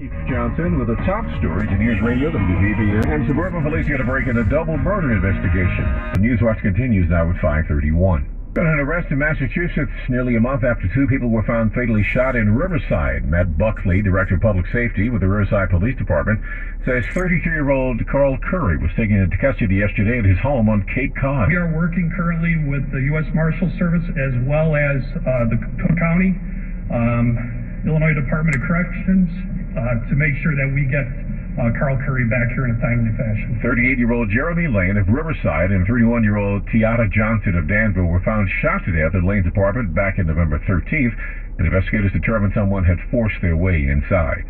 Johnson with the top stories in News Radio, WBBM, and suburban police get a break in a double murder investigation. The Newswatch continues now at 5:31. Got an arrest in Massachusetts nearly a month after two people were found fatally shot in Riverside. Matt Buckley, Director of Public Safety with the Riverside Police Department, says 33-year-old Carl Curry was taken into custody yesterday at his home on Cape Cod. We are working currently with the U.S. Marshal Service as well as the Cook County, Illinois Department of Corrections, to make sure that we get Carl Curry back here in a timely fashion. 38-year-old Jeremy Lane of Riverside and 31-year-old Tiata Johnson of Danville were found shot to death at Lane's apartment back in November 13th. And investigators determined someone had forced their way inside.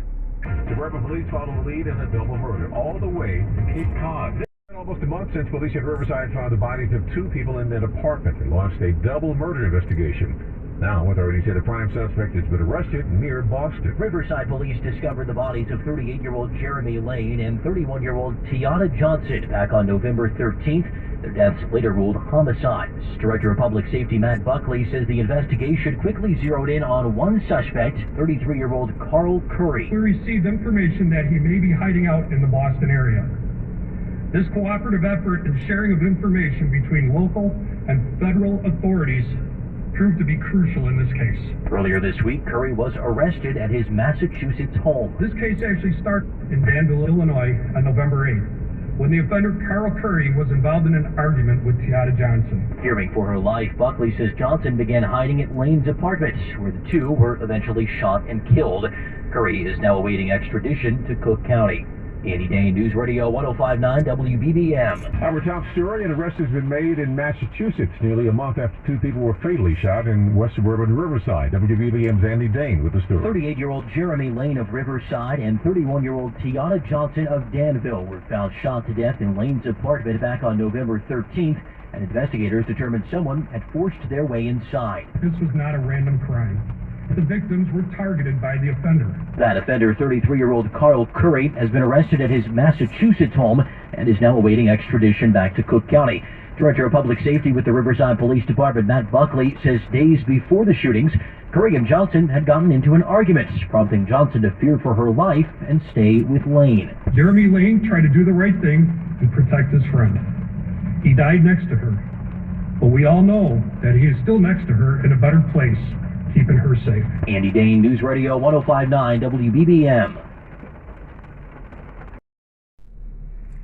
Suburban police follow the lead in a double murder all the way to Cape Cod. Almost a month since police at Riverside found the bodies of two people in that apartment and launched a double murder investigation. Now, authorities say the prime suspect has been arrested near Boston. Riverside police discovered the bodies of 38-year-old Jeremy Lane and 31-year-old Tiata Johnson back on November 13th. Their deaths later ruled homicides. Director of Public Safety Matt Buckley says the investigation quickly zeroed in on one suspect, 33-year-old Carl Curry. We received information that he may be hiding out in the Boston area. This cooperative effort and sharing of information between local and federal authorities proved to be crucial in this case. Earlier this week, Curry was arrested at his Massachusetts home. This case actually started in Danville, Illinois on November 8th, when the offender Carl Curry was involved in an argument with Tiata Johnson. Fearing for her life, Buckley says Johnson began hiding at Lane's apartment, where the two were eventually shot and killed. Curry is now awaiting extradition to Cook County. Andy Dane, News Radio 1059 WBBM. Our top story, an arrest has been made in Massachusetts nearly a month after two people were fatally shot in west suburban Riverside. WBBM's Andy Dane with the story. 38-year-old Jeremy Lane of Riverside and 31-year-old Tiata Johnson of Danville were found shot to death in Lane's apartment back on November 13th, and investigators determined someone had forced their way inside. This was not a random crime. The victims were targeted by the offender. That offender, 33-year-old Carl Curry, has been arrested at his Massachusetts home and is now awaiting extradition back to Cook County. Director of Public Safety with the Riverside Police Department, Matt Buckley, says days before the shootings, Curry and Johnson had gotten into an argument, prompting Johnson to fear for her life and stay with Lane. Jeremy Lane tried to do the right thing and protect his friend. He died next to her, but we all know that he is still next to her in a better place, keeping her safe. Andy Dane, News Radio 1059 WBBM.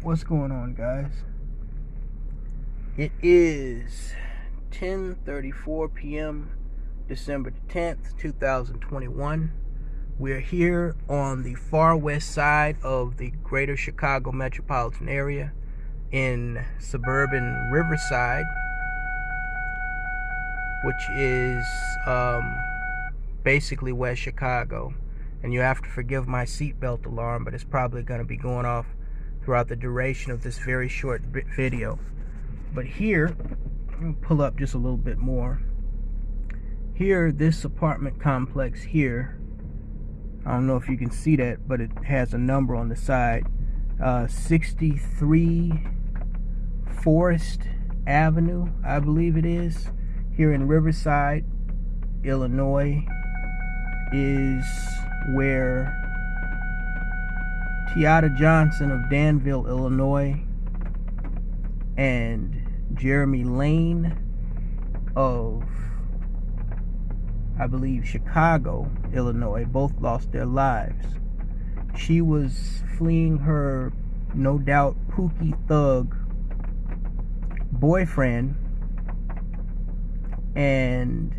What's going on, guys? It is 10:34 p.m. December 10th, 2021. We're here on the far west side of the greater Chicago metropolitan area in suburban Riverside, which is basically West Chicago. And you have to forgive my seatbelt alarm, but it's probably going to be going off throughout the duration of this very short video. But here, let me pull up just a little bit more. Here, this apartment complex here, I don't know if you can see that, but it has a number on the side. 63 Forest Avenue, I believe it is, here in Riverside, Illinois, is where Tiata Johnson of Danville, Illinois, and Jeremy Lane of, I believe, Chicago, Illinois, both lost their lives. She was fleeing her, no doubt, pookie thug boyfriend, and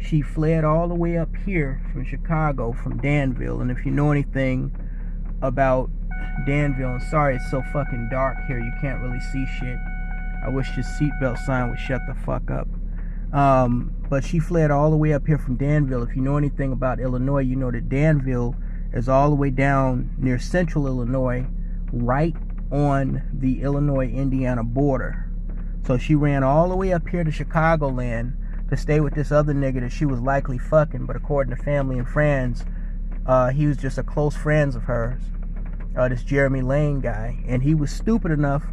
she fled all the way up here from Chicago, from Danville. And if you know anything about Danville, and sorry it's so fucking dark here, you can't really see shit. I wish this seatbelt sign would shut the fuck up. But she fled all the way up here from Danville. If you know anything about Illinois, you know that Danville is all the way down near central Illinois, right on the Illinois-Indiana border. So she ran all the way up here to Chicagoland to stay with this other nigga that she was likely fucking, but according to family and friends, he was just a close friend of hers, this Jeremy Lane guy, and he was stupid enough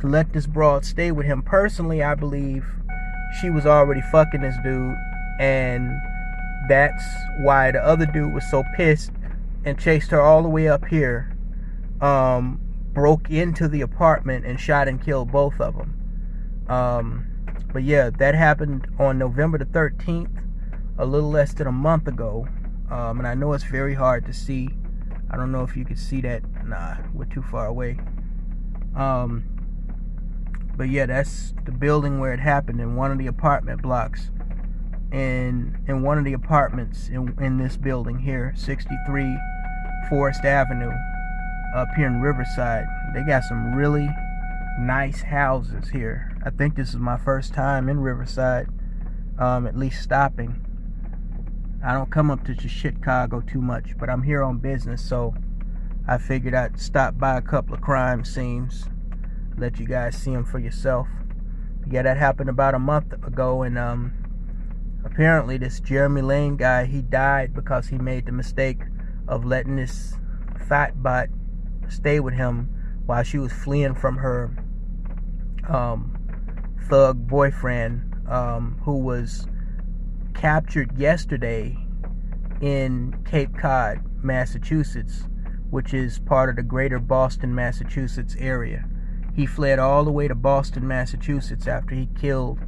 to let this broad stay with him. Personally, I believe she was already fucking this dude, and that's why the other dude was so pissed and chased her all the way up here. Broke into the apartment and shot and killed both of them. But yeah, that happened on November the 13th, a little less than a month ago. And I know it's very hard to see. I don't know if you can see that. Nah, we're too far away. But yeah, that's the building where it happened, in one of the apartment blocks. In one of the apartments in this building here, 63 Forest Avenue, up here in Riverside. They got some really nice houses here. I think this is my first time in Riverside, at least stopping. I don't come up to Chicago too much, but I'm here on business, so I figured I'd stop by a couple of crime scenes, let you guys see them for yourself. Yeah, that happened about a month ago, and apparently this Jeremy Lane guy, he died because he made the mistake of letting this fat bot stay with him while she was fleeing from her thug boyfriend, who was captured yesterday in Cape Cod, Massachusetts, which is part of the greater Boston, Massachusetts area. He fled all the way to Boston, Massachusetts after he killed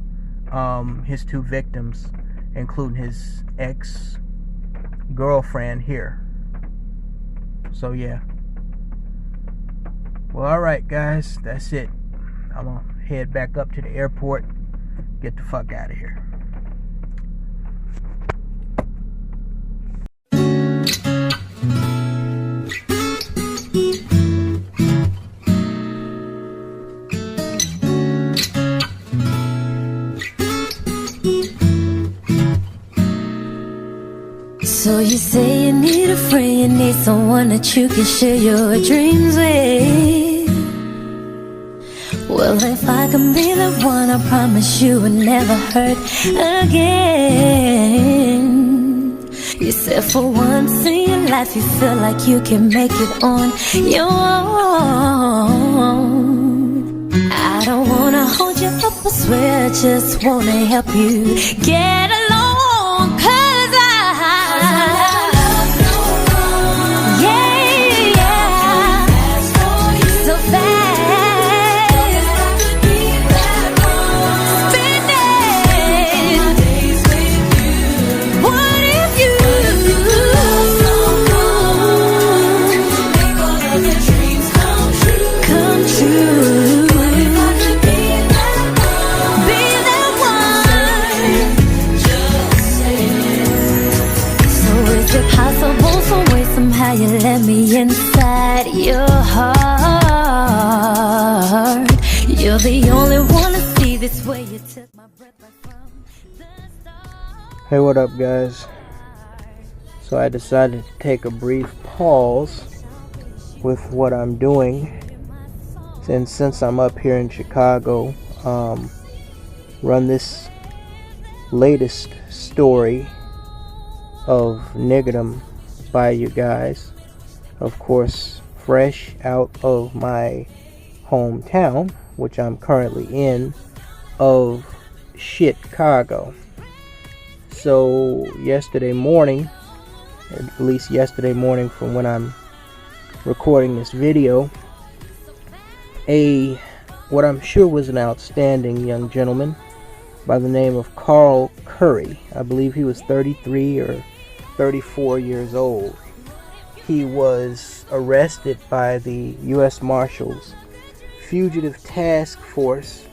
his two victims, including his ex-girlfriend here. So yeah. Well, alright guys, that's it. I'm gonna head back up to the airport, get the fuck out of here. So you say you need a friend, you need someone that you can share your dreams with. Well, if I can be the one, I promise you will never hurt again. You said for once in your life you feel like you can make it on your own. I don't wanna hold you up, I swear, I just wanna help you get along. You let me inside your heart. You're the only one to see this way. You took my breath right from the start. Hey, what up guys? So I decided to take a brief pause with what I'm doing, and since I'm up here in Chicago, run this latest story of niggerdom by you guys. Of course, fresh out of my hometown, which I'm currently in, of Chicago. So yesterday morning, at least yesterday morning from when I'm recording this video, what I'm sure was an outstanding young gentleman by the name of Carl Curry. I believe he was 33 or 34 years old. He was arrested by the U.S. Marshals Fugitive Task Force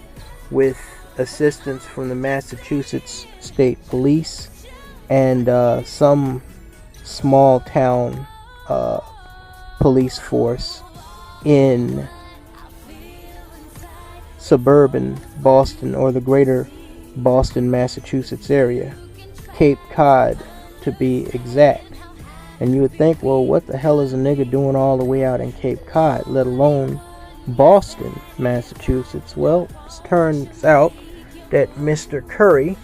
with assistance from the Massachusetts State Police and some small town police force in suburban Boston, or the greater Boston, Massachusetts area, Cape Cod to be exact. And you would think, well, what the hell is a nigga doing all the way out in Cape Cod, let alone Boston, Massachusetts? Well, it turns out that Mr. Curry,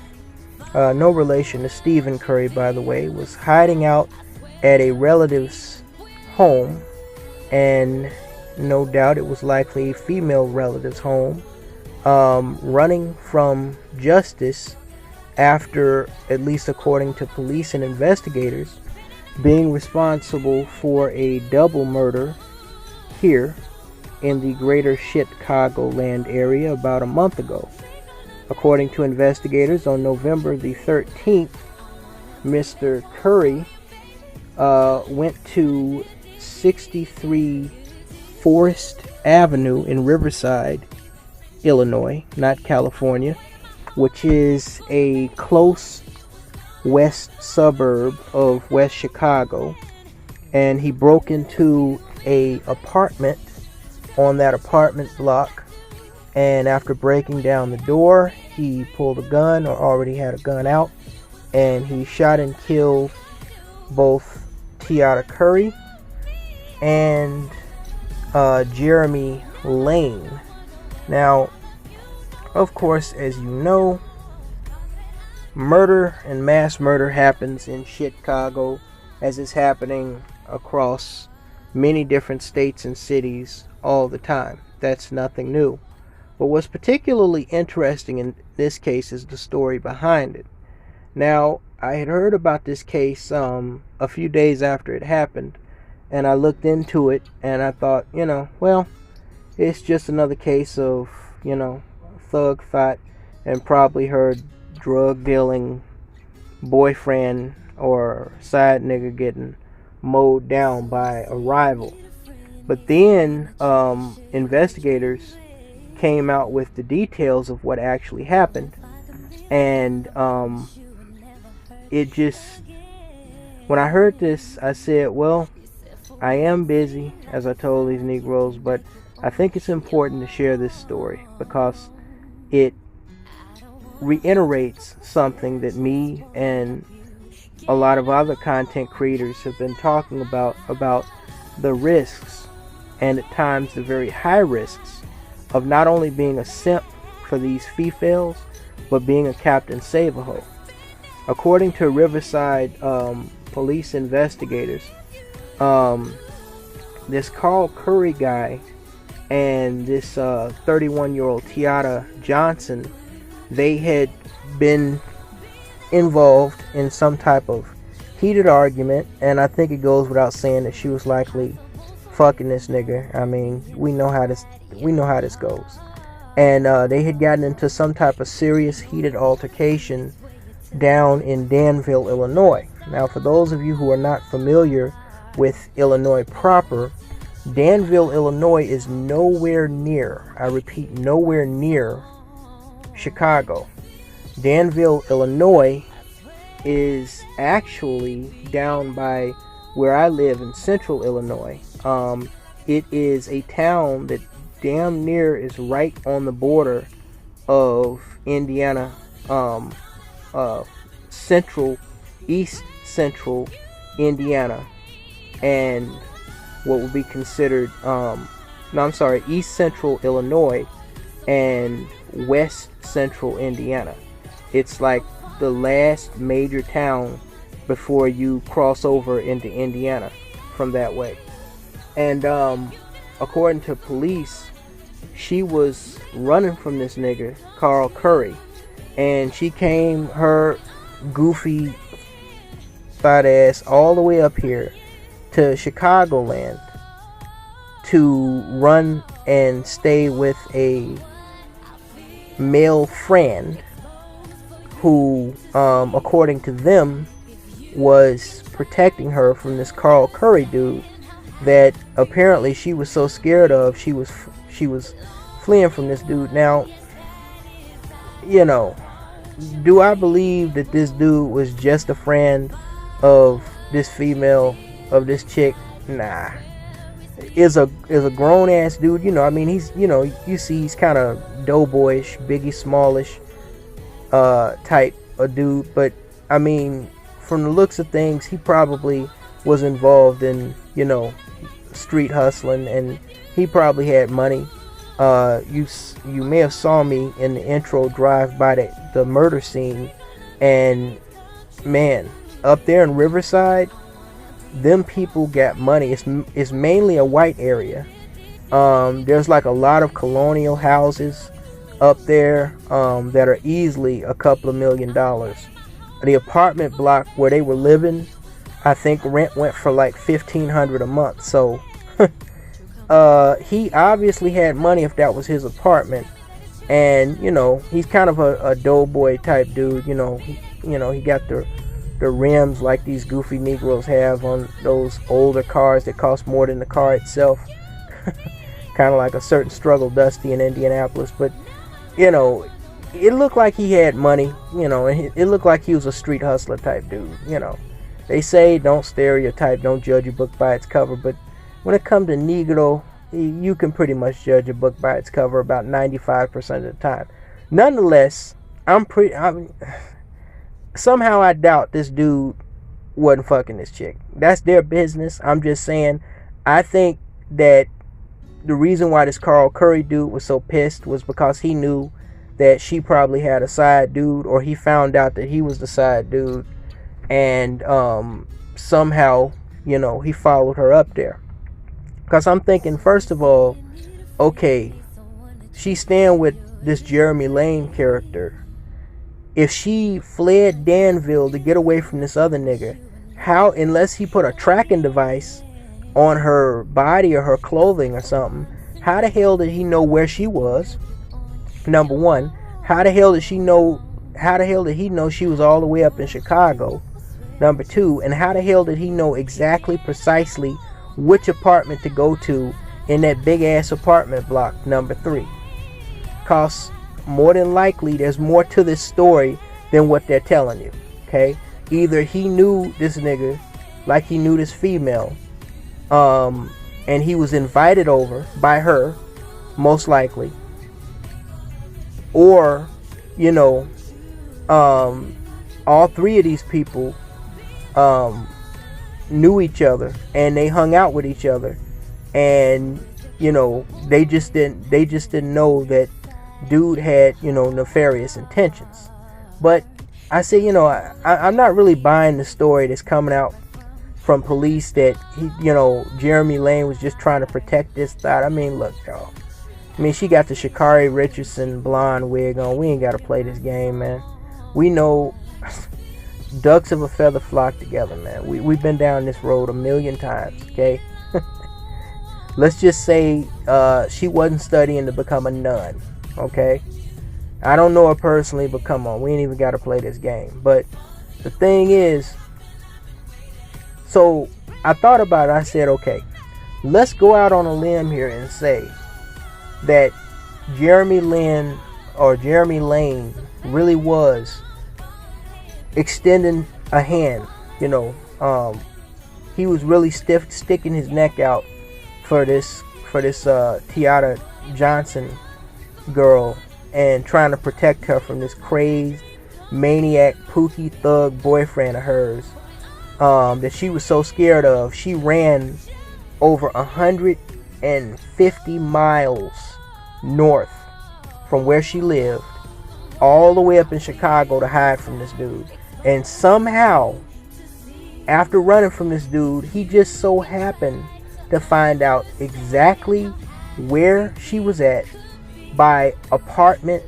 no relation to Stephen Curry by the way, was hiding out at a relative's home, and no doubt it was likely a female relative's home, running from justice after, at least according to police and investigators, being responsible for a double murder here in the greater Chicagoland area about a month ago. According to investigators, on November the 13th, Mr. Curry went to 63 Forest Avenue in Riverside, Illinois, not California, which is a close west suburb of West Chicago, and he broke into a apartment on that apartment block, and after breaking down the door, he pulled a gun, or already had a gun out, and he shot and killed both Tiara Curry and Jeremy Lane. Now, of course, as you know, murder and mass murder happens in Chicago, as is happening across many different states and cities all the time. That's nothing new. But what's particularly interesting in this case is the story behind it. Now, I had heard about this case a few days after it happened, and I looked into it, and I thought, well, it's just another case of, thug fight, and probably her drug dealing boyfriend or side nigga getting mowed down by a rival. But then investigators came out with the details of what actually happened, and it just, when I heard this, I said, well, I am busy, as I told these Negroes, but I think it's important to share this story because it reiterates something that me and a lot of other content creators have been talking about the risks, and at times the very high risks, of not only being a simp for these females, but being a Captain Save-A-Hoe. According to Riverside police investigators, this Carl Curry guy and this 31-year-old Tiara Johnson, they had been involved in some type of heated argument, and I think it goes without saying that she was likely fucking this nigga. I mean, we know how this goes. And they had gotten into some type of serious heated altercation down in Danville, Illinois. Now, for those of you who are not familiar with Illinois proper, Danville, Illinois is nowhere near, I repeat, nowhere near Chicago. Danville, Illinois is actually down by where I live in central Illinois. It is a town that damn near is right on the border of Indiana, east central Indiana, and what would be considered, east central Illinois and west central Indiana. It's like the last major town before you cross over into Indiana from that way. And according to police, she was running from this nigga, Carl Curry, and she came her goofy fat ass all the way up here to Chicagoland to run and stay with a male friend who, according to them, was protecting her from this Carl Curry dude that apparently she was so scared of, she was fleeing from this dude. Now, do I believe that this dude was just a friend of this female, of this chick? Nah. Is a grown ass dude, he's, you see he's kind of doughboyish, Biggie Smallish type of dude, but I mean, from the looks of things, he probably was involved in, street hustling, and he probably had money. You may have saw me in the intro drive by the murder scene, and man, up there in Riverside, them people got money. It's mainly a white area. There's like a lot of colonial houses up there that are easily a couple of $1 million. The apartment block where they were living, I think rent went for like $1,500 a month. So he obviously had money if that was his apartment. And you know, he's kind of a doughboy type dude. You know, he got the rims like these goofy Negroes have on those older cars that cost more than the car itself. Kind of like a certain Struggle Dusty in Indianapolis. But you know, it looked like he had money. You know, it looked like he was a street hustler type dude. You know, they say don't stereotype, don't judge a book by its cover. But when it comes to Negro, you can pretty much judge a book by its cover about 95% of the time. Nonetheless, somehow I doubt this dude wasn't fucking this chick. That's their business. I'm just saying, I think that the reason why this Carl Curry dude was so pissed was because he knew that she probably had a side dude, or he found out that he was the side dude, and somehow, you know, he followed her up there. Because I'm thinking, first of all, okay, she's staying with this Jeremy Lane character. If she fled Danville to get away from this other nigga, how, unless he put a tracking device on her body or her clothing or something, how the hell did he know where she was? Number one, how the hell did he know she was all the way up in Chicago? Number two, and how the hell did he know exactly, precisely which apartment to go to in that big ass apartment block? Number three, cause more than likely there's more to this story than what they're telling you. Okay, either he knew this nigga like he knew this female, and he was invited over by her, most likely, or you know, all three of these people knew each other and they hung out with each other, and you know, they just didn't know that dude had, you know, nefarious intentions. But I say, you know, I'm not really buying the story that's coming out from police that he, you know, Jeremy Lane was just trying to protect this thought. I mean, look, y'all, I mean, she got the Sha'Carri Richardson blonde wig on. We ain't got to play this game, man. We know ducks of a feather flock together, man. We've been down this road a million times, okay? Let's just say she wasn't studying to become a nun, okay? I don't know her personally, but come on, we ain't even got to play this game. But the thing is, so I thought about it. I said, okay, let's go out on a limb here and say that Jeremy Lane really was extending a hand. You know, he was really sticking his neck out for this Tiara Johnson girl and trying to protect her from this crazed maniac pookie thug boyfriend of hers that she was so scared of. She ran over 150 miles north from where she lived all the way up in Chicago to hide from this dude. And somehow, after running from this dude, he just so happened to find out exactly where she was at by apartment.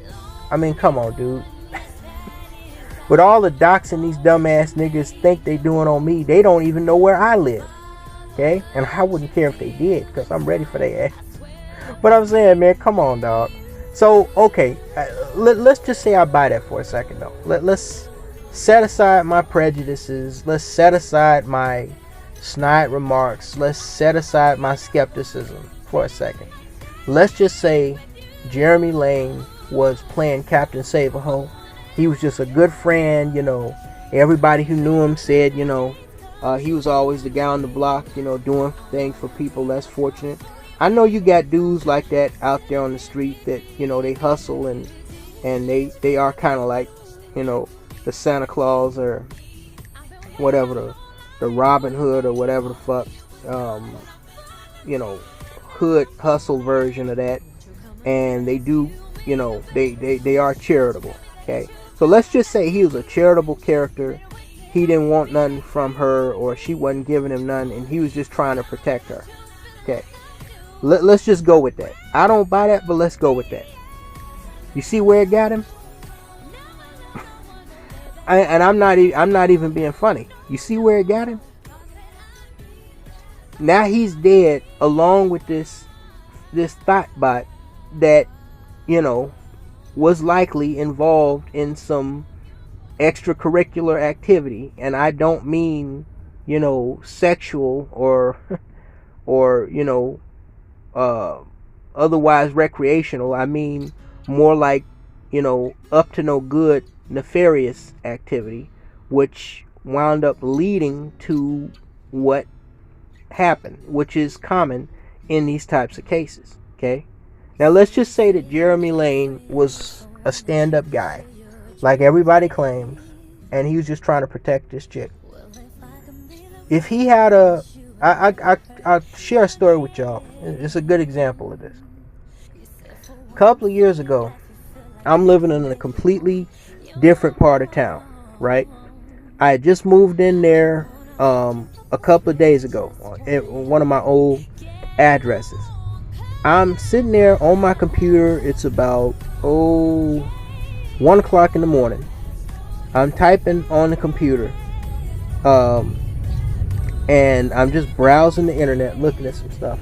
I mean, come on, dude. With all the doxing these dumbass niggas think they doing on me, they don't even know where I live. Okay? And I wouldn't care if they did, because I'm ready for their ass. But I'm saying, man, come on, dog. So, okay, let's just say I buy that for a second, though. Let's set aside my prejudices. Let's set aside my snide remarks. Let's set aside my skepticism for a second. Let's just say Jeremy Lane was playing Captain Save-A-Hoe. He was just a good friend, you know. Everybody who knew him said, you know, he was always the guy on the block, you know, doing things for people less fortunate. I know you got dudes like that out there on the street that, you know, they hustle and they are kind of like, you know, the Santa Claus or whatever, the Robin Hood or whatever the fuck, you know, hood hustle version of that. And they do, you know, they are charitable, okay? So let's just say he was a charitable character. He didn't want nothing from her, or she wasn't giving him none, and he was just trying to protect her, okay? Let's just go with that. I don't buy that, but let's go with that. You see where it got him? And I'm not even being funny. You see where it got him? Now he's dead along with this thought bot that, you know, was likely involved in some extracurricular activity. And I don't mean, you know, sexual or you know, otherwise recreational. I mean more like, you know, up to no good, nefarious activity, which wound up leading to what happened, which is common in these types of cases. Okay, now let's just say that Jeremy Lane was a stand-up guy, like everybody claims, and he was just trying to protect this chick. If he had I'll share a story with y'all. It's a good example of this. A couple of years ago, I'm living in a completely different part of town, right? I had just moved in there a couple of days ago at one of my old addresses. I'm sitting there on my computer. It's about 1 o'clock in the morning. I'm typing on the computer, and I'm just browsing the internet, looking at some stuff.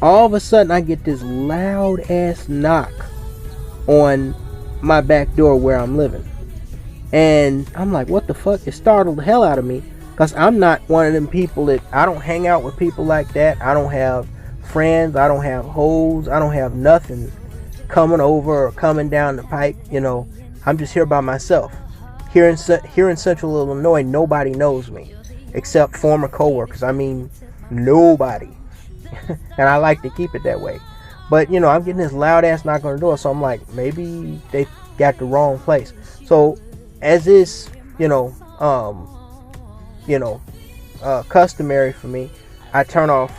All of a sudden, I get this loud ass knock on my back door where I'm living, and I'm like, what the fuck? It startled the hell out of me, because I'm not one of them people that, I don't hang out with people like that. I don't have friends. I don't have hoes. I don't have nothing coming over or coming down the pipe. You know, I'm just here by myself. Here in Central Illinois, nobody knows me except former coworkers. I mean, nobody. And I like to keep it that way. But, you know, I'm getting this loud ass knock on the door, so I'm like, maybe they got the wrong place. So, as is, customary for me, I turn off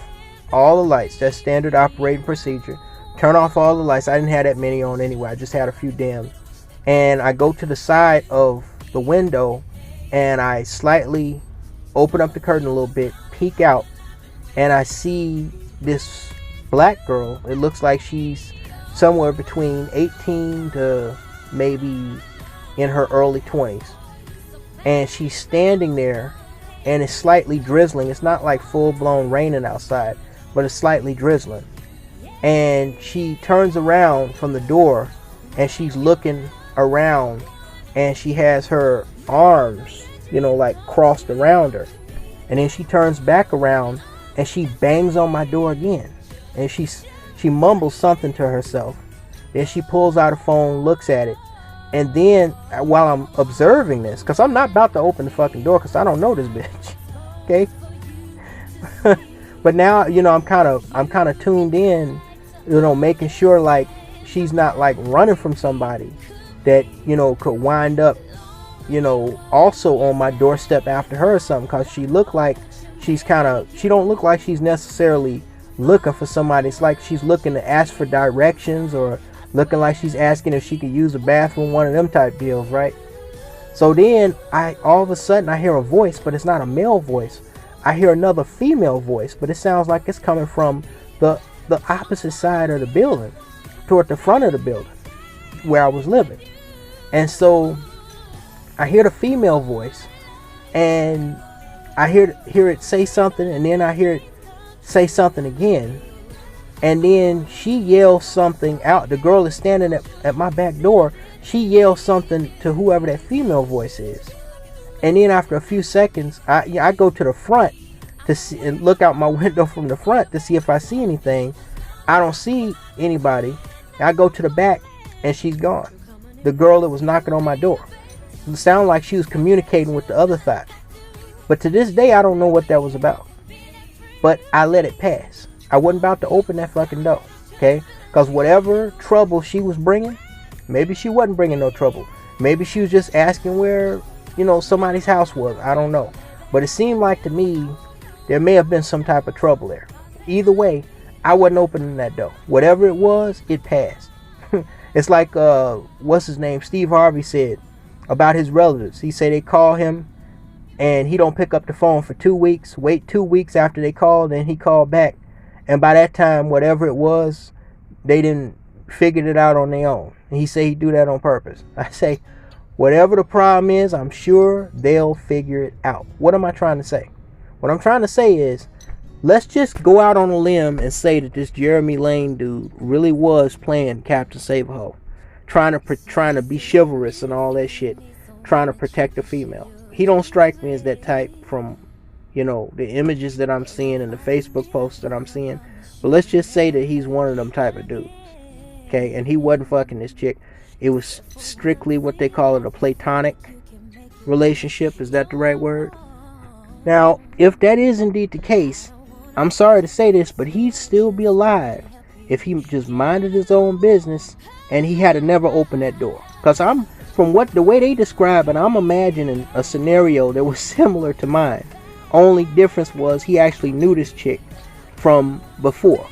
all the lights. That's standard operating procedure. Turn off all the lights. I didn't have that many on anyway. I just had a few dim. And I go to the side of the window, and I slightly open up the curtain a little bit, peek out, and I see this black girl. It looks like she's somewhere between 18 to maybe in her early 20s. And she's standing there, and it's slightly drizzling. It's not like full-blown raining outside, but it's slightly drizzling. And she turns around from the door, and she's looking around, and she has her arms, like crossed around her. And then she turns back around, and she bangs on my door again. And she mumbles something to herself. Then she pulls out a phone, looks at it. And then, while I'm observing this, because I'm not about to open the fucking door, because I don't know this bitch. Okay? But now, I'm kind of tuned in, making sure, like, she's not, like, running from somebody that, could wind up, also on my doorstep after her or something. Because she looked like she don't look like she's necessarily looking for somebody. It's like she's looking to ask for directions, or looking like she's asking if she could use a bathroom, one of them type deals, right? So then all of a sudden I hear a voice, but it's not a male voice. I hear another female voice, but it sounds like it's coming from the opposite side of the building, toward the front of the building where I was living. And so I hear the female voice, and I hear it say something, and then I hear it say something again. And then she yells something out. The girl is standing at my back door. She yells something to whoever that female voice is. And then after a few seconds, I go to the front to see, and look out my window from the front to see if I see anything. I don't see anybody. I go to the back, and she's gone. The girl that was knocking on my door. It sounded like she was communicating with the other side. But to this day, I don't know what that was about. But I let it pass. I wasn't about to open that fucking door, okay? Because whatever trouble she was bringing, maybe she wasn't bringing no trouble. Maybe she was just asking where, somebody's house was. I don't know. But it seemed like to me, there may have been some type of trouble there. Either way, I wasn't opening that door. Whatever it was, it passed. It's like, what's his name? Steve Harvey said about his relatives. He said they call him, and he don't pick up the phone for 2 weeks. Wait 2 weeks after they call, then he called back. And by that time, whatever it was, they didn't figure it out on their own. And he said he'd do that on purpose. I say, whatever the problem is, I'm sure they'll figure it out. What am I trying to say? What I'm trying to say is, let's just go out on a limb and say that this Jeremy Lane dude really was playing Captain Save-A-Hoe, trying to be chivalrous and all that shit, trying to protect a female. He don't strike me as that type from, you know, the images that I'm seeing and the Facebook posts that I'm seeing. But let's just say that he's one of them type of dudes. Okay, and he wasn't fucking this chick. It was strictly what they call it, a platonic relationship. Is that the right word? Now, if that is indeed the case, I'm sorry to say this, but he'd still be alive if he just minded his own business and he had to never open that door. Because from the way they describe it, I'm imagining a scenario that was similar to mine. Only difference was he actually knew this chick from before,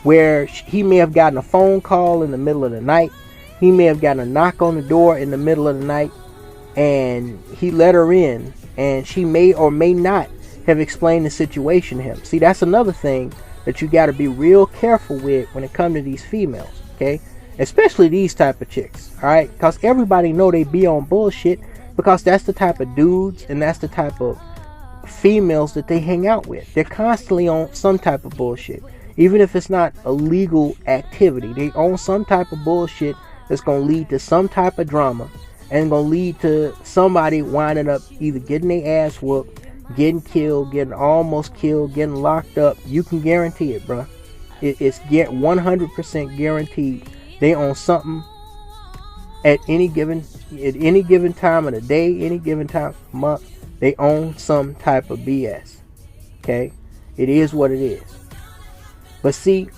where he may have gotten a phone call in the middle of the night. He may have gotten a knock on the door in the middle of the night, and he let her in, and she may or may not have explained the situation to him. See, that's another thing that you got to be real careful with when it comes to these females, okay? Especially these type of chicks, all right? Because everybody know they be on bullshit, because that's the type of dudes and that's the type of females that they hang out with. They're constantly on some type of bullshit. Even if it's not a legal activity, they own some type of bullshit that's going to lead to some type of drama and going to lead to somebody winding up either getting their ass whooped, getting killed, getting almost killed, getting locked up. You can guarantee it, bro. It's 100% guaranteed. They own something at any given time of the day, any given time of the month. They own some type of BS. Okay? It is what it is. But see,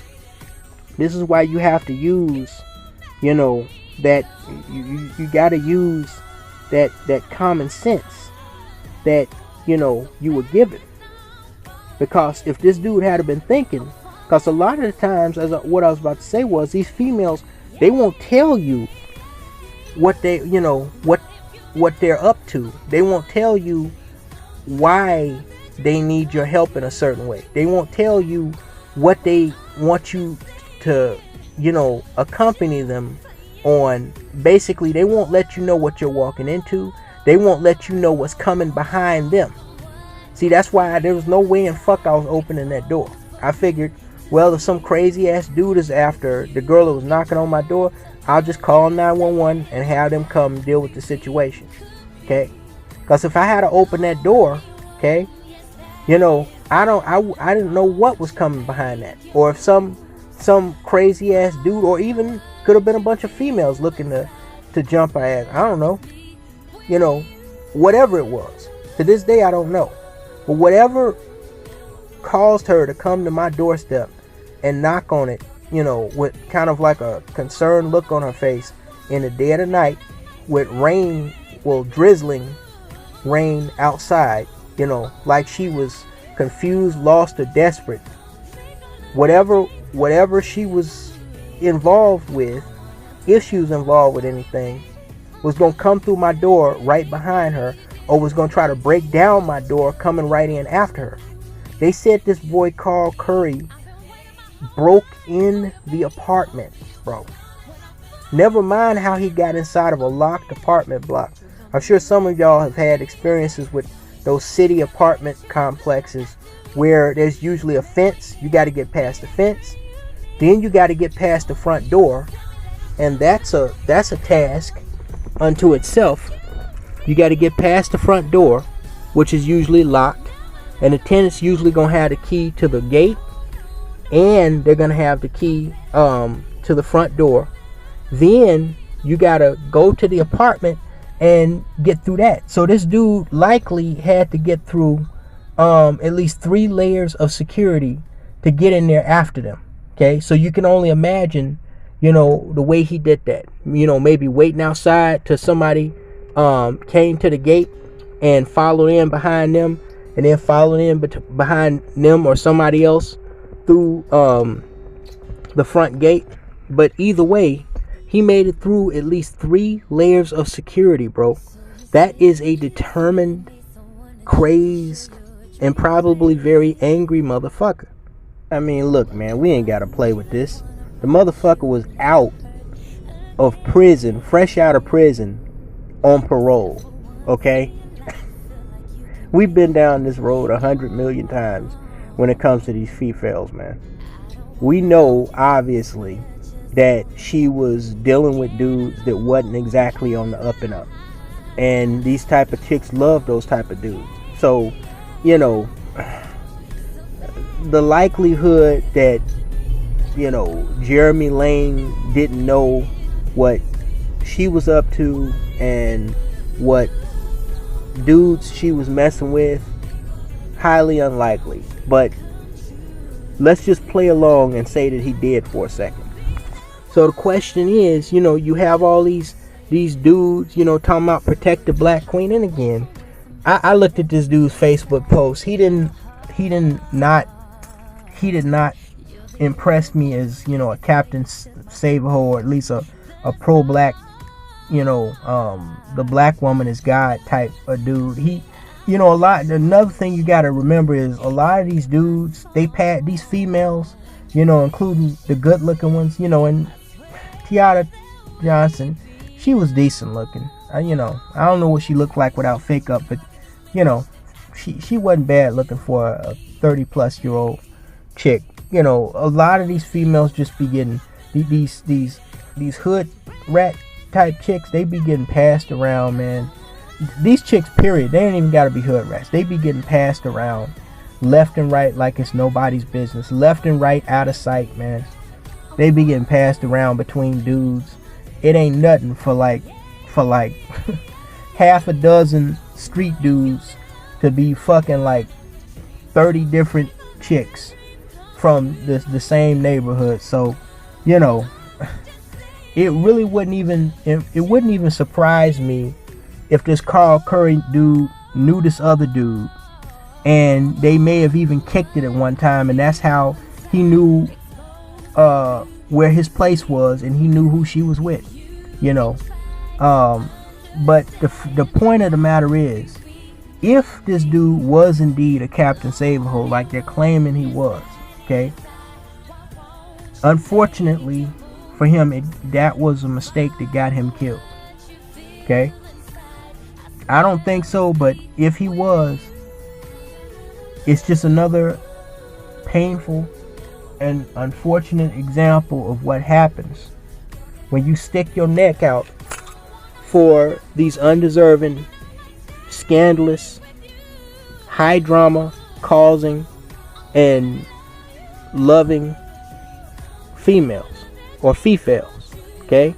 this is why you have to use, you know, that you got to use that common sense that, you know, you were given. Because if this dude had been thinking, because a lot of the times, what I was about to say was, these females, they won't tell you what they, you know, what they're up to. They won't tell you why they need your help in a certain way. They won't tell you what they want you to, you know, accompany them on. Basically, they won't let you know what you're walking into. They won't let you know what's coming behind them. See, that's why there was no way in fuck I was opening that door. I figured, well, if some crazy ass dude is after the girl that was knocking on my door, I'll just call 911 and have them come deal with the situation. Okay? Because if I had to open that door, okay, you know, I didn't know what was coming behind that, or if some crazy ass dude, or even could have been a bunch of females looking to jump our ass. I don't know, you know, whatever it was. To this day, I don't know, but whatever caused her to come to my doorstep and knock on it, you know, with kind of like a concerned look on her face in the dead of night, with rain, well, drizzling rain outside, you know, like she was confused, lost, or desperate. Whatever she was involved with, if she was involved with anything, was going to come through my door right behind her, or was going to try to break down my door coming right in after her. They said this boy Carl Curry broke in the apartment, bro. Never mind how he got inside of a locked apartment block. I'm sure some of y'all have had experiences with those city apartment complexes where there's usually a fence. You got to get past the fence. Then you got to get past the front door. And that's a task unto itself. You got to get past the front door, which is usually locked. And the tenant's usually going to have the key to the gate. And they're going to have the key to the front door. Then you got to go to the apartment and get through that. So this dude likely had to get through at least 3 layers of security to get in there after them. Okay, so you can only imagine, you know, the way he did that. You know, maybe waiting outside till somebody came to the gate and followed in behind them, and then followed in behind them or somebody else through the front gate. But either way, he made it through at least 3 layers of security, bro. That is a determined, crazed, and probably very angry motherfucker. I mean, look, man, we ain't got to play with this. The motherfucker was out of prison, fresh out of prison, on parole, okay? We've been down this road 100 million times. when it comes to these females, man. We know, obviously, that she was dealing with dudes that wasn't exactly on the up and up. And these type of chicks love those type of dudes. So, you know, the likelihood that, you know, Jeremy Lane didn't know what she was up to and what dudes she was messing with, highly unlikely. But let's just play along and say that he did for a second. So the question is, you know, you have all these dudes, you know, talking about protect the black queen. And again, I looked at this dude's Facebook post. He did not impress me as, you know, a Captain Save-A-Hoe, or at least a pro-black, you know, the black woman is God type of dude. He, you know, another thing you got to remember is a lot of these dudes, these females, you know, including the good looking ones, you know, and Tiara Johnson, she was decent looking. You know, I don't know what she looked like without fake up, but, you know, she wasn't bad looking for a 30-plus-year-old chick. You know, a lot of these females just be getting these hood rat type chicks. They be getting passed around, man. These chicks, period, they ain't even gotta be hood rats. They be getting passed around left and right like it's nobody's business. Left and right, out of sight, man. They be getting passed around between dudes. It ain't nothing for like half a dozen street dudes to be fucking like 30 different chicks from the same neighborhood. So, you know, it really wouldn't even surprise me if this Carl Curry dude knew this other dude, and they may have even kicked it at one time, and that's how he knew where his place was, and he knew who she was with, you know. But the point of the matter is, if this dude was indeed a Captain Save-A-Hoe like they're claiming he was, okay, unfortunately for him, that was a mistake that got him killed, okay. I don't think so, but if he was, it's just another painful and unfortunate example of what happens when you stick your neck out for these undeserving, scandalous, high drama causing and loving females or females, okay?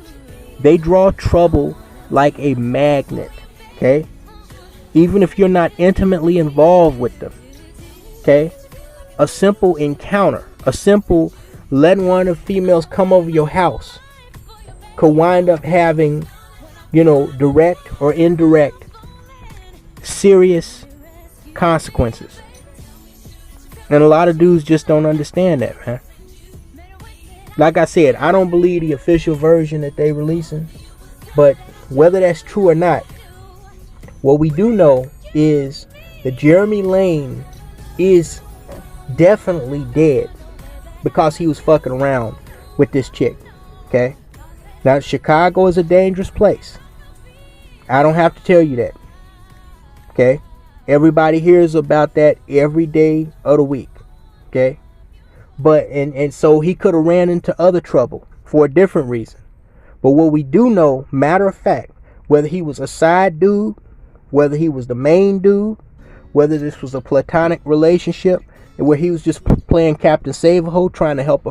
They draw trouble like a magnet. Okay, even if you're not intimately involved with them, okay, a simple encounter, a simple letting one of the females come over your house could wind up having, you know, direct or indirect serious consequences. And a lot of dudes just don't understand that, man. Like I said, I don't believe the official version that they releasing, but whether that's true or not, what we do know is that Jeremy Lane is definitely dead because he was fucking around with this chick, okay? Now, Chicago is a dangerous place. I don't have to tell you that, okay? Everybody hears about that every day of the week, okay? But, and so he could have ran into other trouble for a different reason. But what we do know, matter of fact, whether he was a side dude, whether he was the main dude, whether this was a platonic relationship where he was just playing Captain Save-A-Hoe trying to help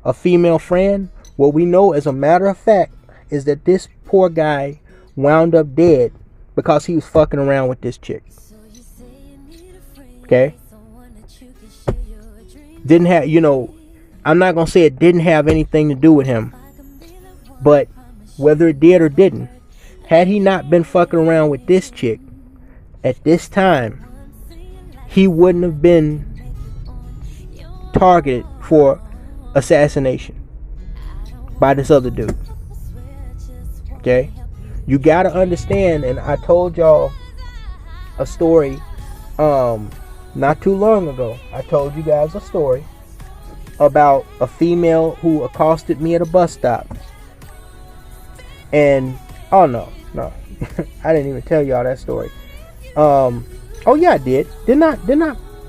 a female friend, what we know as a matter of fact is that this poor guy wound up dead because he was fucking around with this chick. Okay? Didn't have, you know, I'm not going to say it didn't have anything to do with him, but whether it did or didn't, had he not been fucking around with this chick at this time, he wouldn't have been targeted for assassination by this other dude. Okay? You gotta understand, and I told y'all a story not too long ago. I told you guys a story about a female who accosted me at a bus stop. And oh no I didn't even tell y'all that story. Oh yeah, I did. Didn't I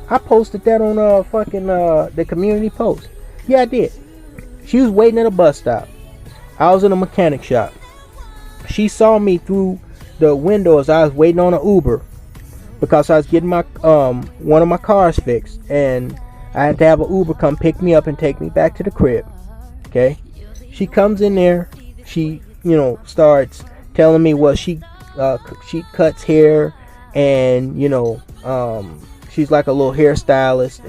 I posted that on the community post. Yeah, I did. She was waiting at a bus stop. I was in a mechanic shop. She saw me through the window as I was waiting on an Uber because I was getting my one of my cars fixed, and I had to have an Uber come pick me up and take me back to the crib. Okay, she comes in there. She, starts telling me what she cuts hair, and she's like a little hairstylist,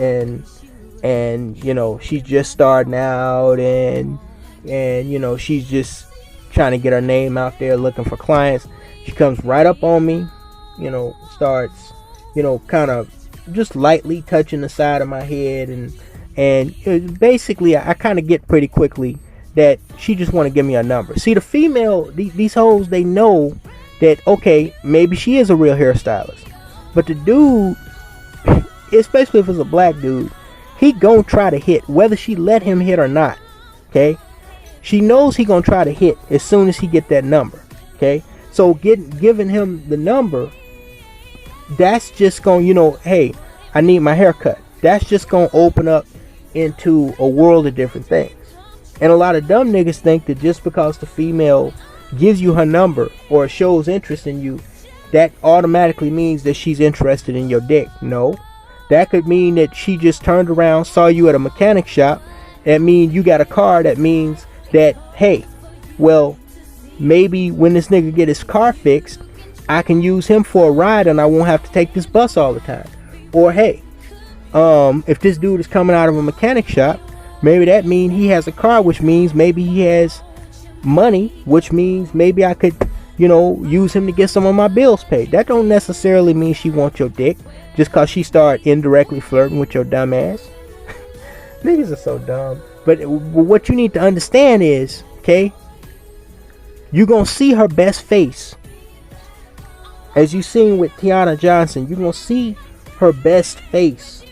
and she's just starting out, and she's just trying to get her name out there, looking for clients. She comes right up on me, starts, kind of just lightly touching the side of my head, and basically I kind of get pretty quickly that she just want to give me a number. See, the female, these hoes, they know that, okay, maybe she is a real hairstylist, but the dude, especially if it's a black dude, he gonna try to hit whether she let him hit or not. Okay, she knows he gonna try to hit as soon as he get that number. Okay, so giving him the number, that's just gonna, hey, I need my haircut. That's just gonna open up into a world of different things. And a lot of dumb niggas think that just because the female gives you her number or shows interest in you, that automatically means that she's interested in your dick. No, that could mean that she just turned around, saw you at a mechanic shop. That means you got a car. That means that, hey, well, maybe when this nigga get his car fixed, I can use him for a ride and I won't have to take this bus all the time. Or hey, if this dude is coming out of a mechanic shop, maybe that means he has a car, which means maybe he has money, which means maybe I could, use him to get some of my bills paid. That don't necessarily mean she wants your dick just cause she start indirectly flirting with your dumb ass. Niggas are so dumb. But what you need to understand is, okay, you're gonna see her best face. As you seen with Tiana Johnson, you're gonna see her best face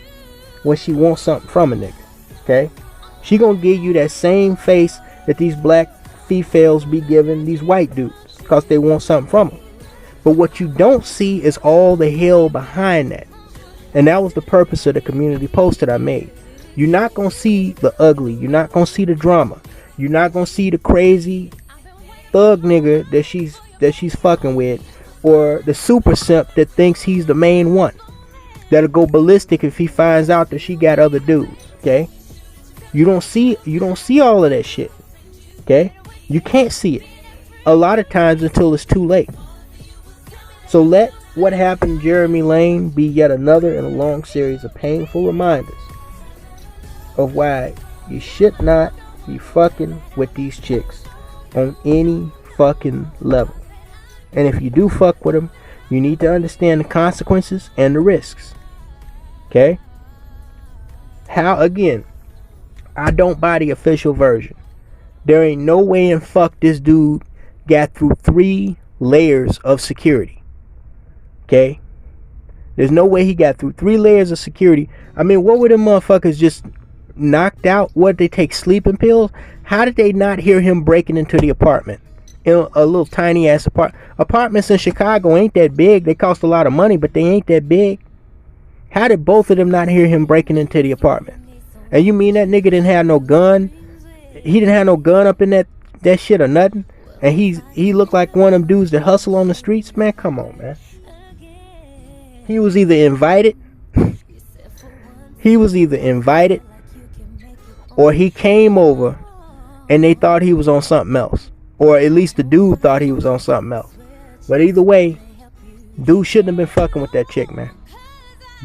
when she wants something from a nigga. Okay, she gonna give you that same face that these black females be giving these white dudes because they want something from them. But what you don't see is all the hell behind that. And that was the purpose of the community post that I made. You're not gonna see the ugly. You're not gonna see the drama. You're not gonna see the crazy thug nigga that she's fucking with, or the super simp that thinks he's the main one, that'll go ballistic if he finds out that she got other dudes. Okay, you don't see all of that shit. Okay, you can't see it a lot of times until it's too late. So let what happened to Jeremy Lane be yet another in a long series of painful reminders of why you should not be fucking with these chicks on any fucking level. And if you do fuck with them, you need to understand the consequences and the risks. Okay? How, again, I don't buy the official version. There ain't no way in fuck this dude got through 3 layers of security. Okay? There's no way he got through 3 layers of security. I mean, what were them motherfuckers just knocked out? What, they take sleeping pills? How did they not hear him breaking into the apartment? In a little tiny ass apartments in Chicago ain't that big. They cost a lot of money, but they ain't that big. How did both of them not hear him breaking into the apartment? And you mean that nigga didn't have no gun? He didn't have no gun up in that shit or nothing? And he looked like one of them dudes that hustle on the streets? Man, come on, man. He was either invited or he came over and they thought he was on something else. Or at least the dude thought he was on something else. But either way, dude shouldn't have been fucking with that chick, man.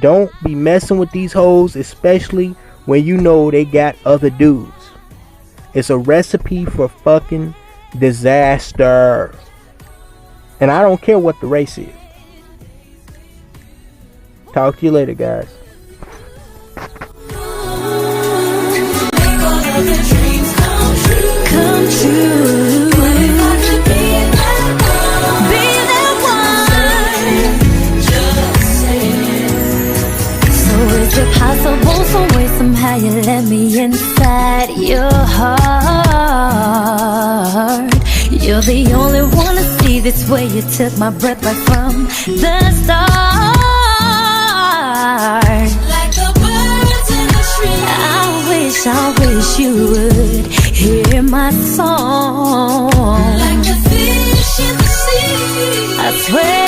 Don't be messing with these hoes, especially when you know they got other dudes. It's a recipe for fucking disaster. And I don't care what the race is. Talk to you later, guys. Come true. Is it possible some way, somehow you let me inside your heart? You're the only one to see this way. You took my breath right from the start. Like I wish you would hear my song. Like a fish in the sea, I swear